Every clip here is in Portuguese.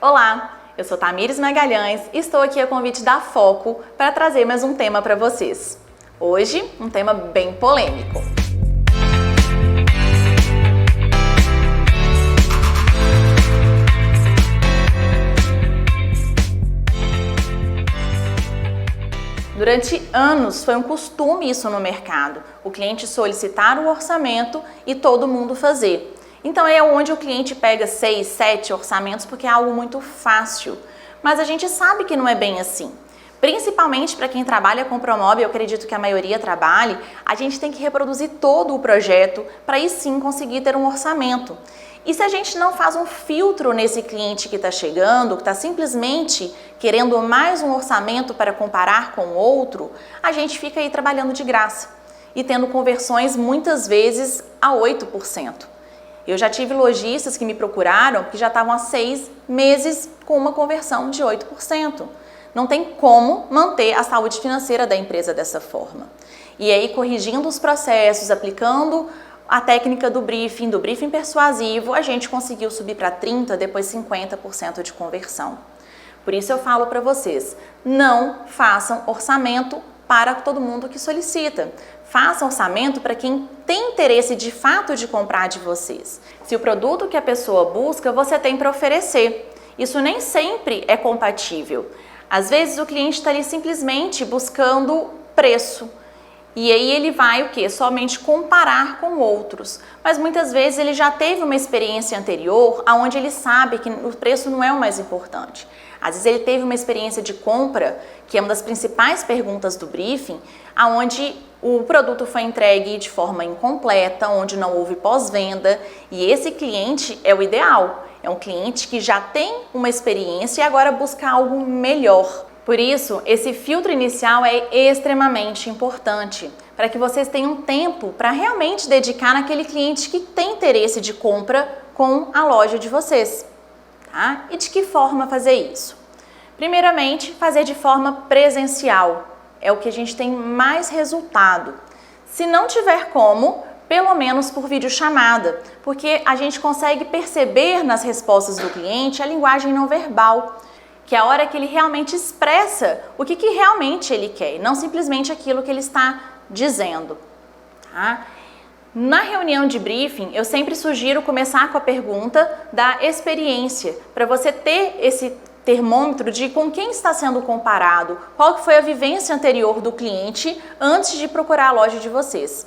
Olá, eu sou Tamires Magalhães e estou aqui a convite da Foco para trazer mais um tema para vocês. Hoje, um tema bem polêmico. Durante anos foi um costume isso no mercado, o cliente solicitar o orçamento e todo mundo fazer. Então é onde o cliente pega 6, 7 orçamentos porque é algo muito fácil. Mas a gente sabe que não é bem assim. Principalmente para quem trabalha com Promob, eu acredito que a maioria trabalhe, a gente tem que reproduzir todo o projeto para aí sim conseguir ter um orçamento. E se a gente não faz um filtro nesse cliente que está chegando, que está simplesmente querendo mais um orçamento para comparar com outro, a gente fica aí trabalhando de graça e tendo conversões muitas vezes a 8%. Eu já tive lojistas que me procuraram que já estavam há 6 meses com uma conversão de 8%. Não tem como manter a saúde financeira da empresa dessa forma. E aí, corrigindo os processos, aplicando a técnica do briefing persuasivo, a gente conseguiu subir para 30%, depois 50% de conversão. Por isso eu falo para vocês, não façam orçamento para todo mundo que solicita. Façam orçamento para quem tem interesse de fato de comprar de vocês. Se o produto que a pessoa busca, você tem para oferecer. Isso nem sempre é compatível. Às vezes o cliente está ali simplesmente buscando preço. E aí ele vai o quê? Somente comparar com outros. Mas muitas vezes ele já teve uma experiência anterior onde ele sabe que o preço não é o mais importante. Às vezes ele teve uma experiência de compra, que é uma das principais perguntas do briefing, onde o produto foi entregue de forma incompleta, onde não houve pós-venda, e esse cliente é o ideal. É um cliente que já tem uma experiência e agora busca algo melhor. Por isso, esse filtro inicial é extremamente importante, para que vocês tenham tempo para realmente dedicar naquele cliente que tem interesse de compra com a loja de vocês. Tá? E de que forma fazer isso? Primeiramente, fazer de forma presencial. É o que a gente tem mais resultado. Se não tiver como, pelo menos por videochamada, porque a gente consegue perceber nas respostas do cliente a linguagem não verbal, que é a hora que ele realmente expressa o que realmente ele quer, não simplesmente aquilo que ele está dizendo. Tá? Na reunião de briefing, eu sempre sugiro começar com a pergunta da experiência, para você ter esse termômetro de com quem está sendo comparado, qual foi a vivência anterior do cliente antes de procurar a loja de vocês.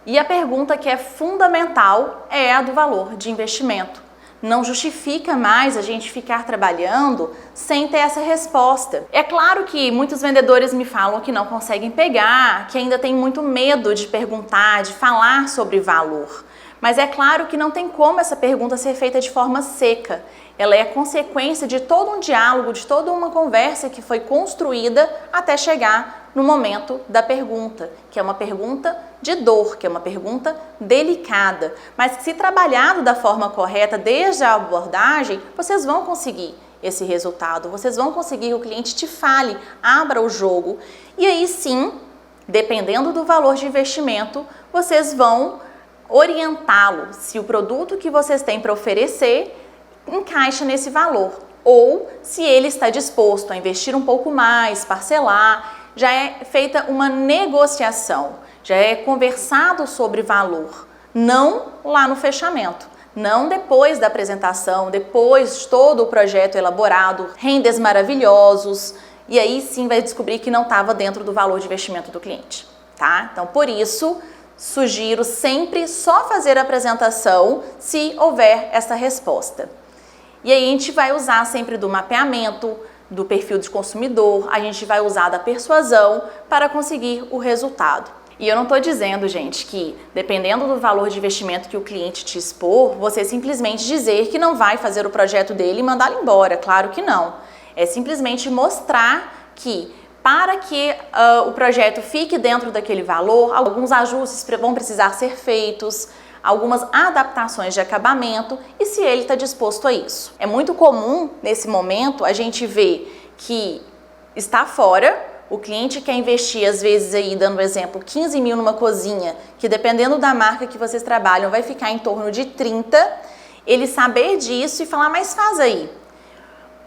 E a pergunta que é fundamental é a do valor de investimento. Não justifica mais a gente ficar trabalhando sem ter essa resposta. É claro que muitos vendedores me falam que não conseguem pegar, que ainda tem muito medo de perguntar, de falar sobre valor. Mas é claro que não tem como essa pergunta ser feita de forma seca. Ela é consequência de todo um diálogo, de toda uma conversa que foi construída até chegar no momento da pergunta, que é uma pergunta de dor, que é uma pergunta delicada. Mas se trabalhado da forma correta desde a abordagem, vocês vão conseguir esse resultado, vocês vão conseguir que o cliente te fale, abra o jogo. E aí sim, dependendo do valor de investimento, vocês vão orientá-lo se o produto que vocês têm para oferecer encaixa nesse valor, ou se ele está disposto a investir um pouco mais, parcelar, já é feita uma negociação, já é conversado sobre valor, não lá no fechamento, não depois da apresentação, depois de todo o projeto elaborado, renders maravilhosos, e aí sim vai descobrir que não estava dentro do valor de investimento do cliente, tá? Então, por isso, sugiro sempre só fazer a apresentação se houver essa resposta. E aí a gente vai usar sempre do mapeamento, do perfil de consumidor, a gente vai usar da persuasão para conseguir o resultado. E eu não estou dizendo, gente, que dependendo do valor de investimento que o cliente te expor, você simplesmente dizer que não vai fazer o projeto dele e mandá-lo embora, claro que não. É simplesmente mostrar que para que o projeto fique dentro daquele valor, alguns ajustes vão precisar ser feitos, algumas adaptações de acabamento e se ele está disposto a isso. É muito comum nesse momento a gente ver que está fora, o cliente quer investir às vezes aí, dando exemplo, 15 mil numa cozinha, que dependendo da marca que vocês trabalham vai ficar em torno de 30, ele saber disso e falar, mas faz aí.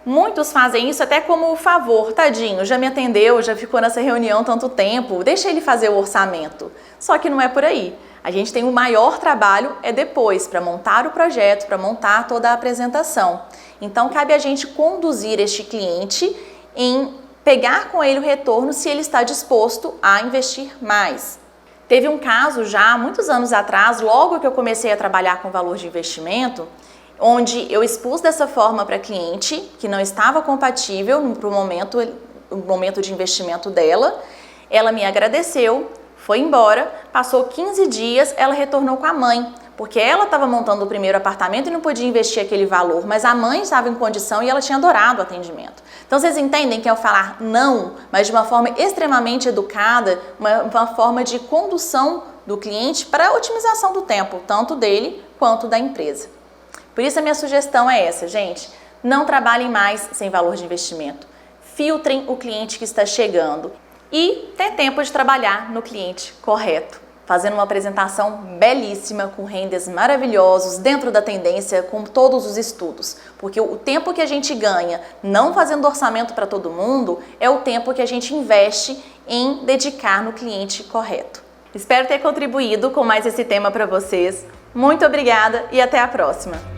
Muitos fazem isso até como favor, tadinho, já me atendeu, já ficou nessa reunião tanto tempo, deixa ele fazer o orçamento. Só que não é por aí. A gente tem o maior trabalho depois, para montar o projeto, para montar toda a apresentação. Então, cabe a gente conduzir este cliente em pegar com ele o retorno se ele está disposto a investir mais. Teve um caso já, muitos anos atrás, logo que eu comecei a trabalhar com valor de investimento, onde eu expus dessa forma para a cliente, que não estava compatível para o momento de investimento dela. Ela me agradeceu, foi embora, passou 15 dias, ela retornou com a mãe, porque ela estava montando o primeiro apartamento e não podia investir aquele valor, mas a mãe estava em condição e ela tinha adorado o atendimento. Então vocês entendem que ao falar não, mas de uma forma extremamente educada, uma forma de condução do cliente para a otimização do tempo, tanto dele quanto da empresa. Por isso a minha sugestão é essa, gente, não trabalhem mais sem valor de investimento. Filtrem o cliente que está chegando e tenha tempo de trabalhar no cliente correto, fazendo uma apresentação belíssima, com renders maravilhosos, dentro da tendência, com todos os estudos. Porque o tempo que a gente ganha não fazendo orçamento para todo mundo é o tempo que a gente investe em dedicar no cliente correto. Espero ter contribuído com mais esse tema para vocês. Muito obrigada e até a próxima!